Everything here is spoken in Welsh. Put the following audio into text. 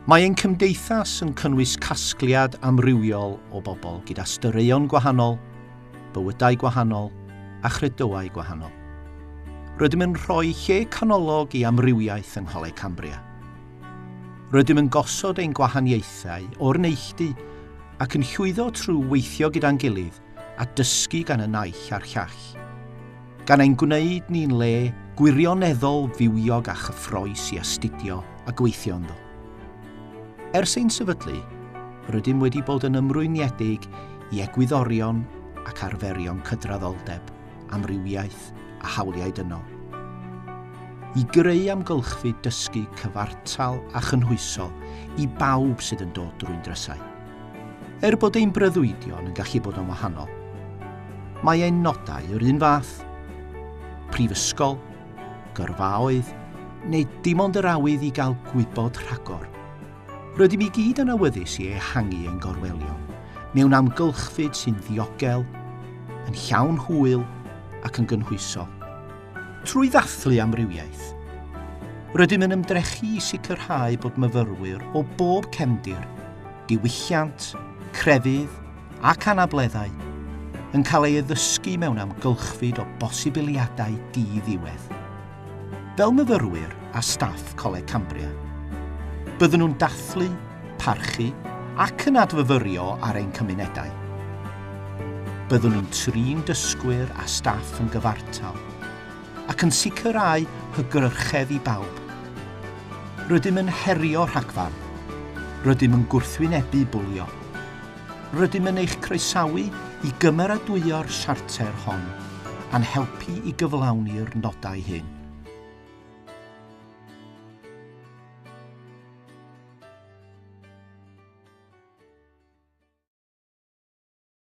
Mae ein cymdeithas yn cynnwys casgliad amrywiol o bobl gyda straeon gwahanol, bywydau gwahanol a chredoau gwahanol. Rydym yn rhoi lle canolog i amrywiaeth yng Coleg Cambria. Rydym yn gosod ein gwahaniaethau o'r neilltu ac yn llwyddo trwy weithio gyda'n gilydd a dysgu gan y naill a'r llall. Gan ein gwneud ni'n le gwirioneddol fywiog a chyffroes i astudio a gweithio ynddo. Ers ein sefydlu, rydym wedi bod yn ymrwymedid i egwyddorion ac arferion cydraddoldeb, amrywiaeth a hawliau dynol. I greu amgylchfyd dysgu cyfartal a chynhwysol i bawb sydd yn dod drwy'n drysau. Bod ein breuddwydion yn gallu bod yn wahanol, mae ein nodau yr un fath, prifysgol, gyrfaoedd, neu dim ond yr awydd i gael gwybod rhagor. Rydym i gyd yn awyddus i ehangu ein gorwelion mewn amgylchfyd sy'n ddiogel, yn llawn hwyl ac yn gynhwysol. Trwy ddathlu amrywiaeth, rydym yn ymdrechu i sicrhau bod myfyrwyr o bob cefndir, diwylliant, crefydd ac anableddau yn cael ei addysgu mewn amgylchfyd o bosibiliadau di-ddiwedd. Fel myfyrwyr a staff Coleg Cambria, bydden nhw'n dathlu, parchu ac yn adfyfyrio ar ein cymunedau. Byddwn nhw'n trin dysgwyr a staff yn gyfartal ac yn sicrhau hygyrchedd i bawb. Rydym yn herio rhagfarn, rydym yn gwrthwynebu bwlio. Rydym yn eich croesawu i gymeradwyo'r siarter hon a'n helpu i gyflawni'r nodau hyn.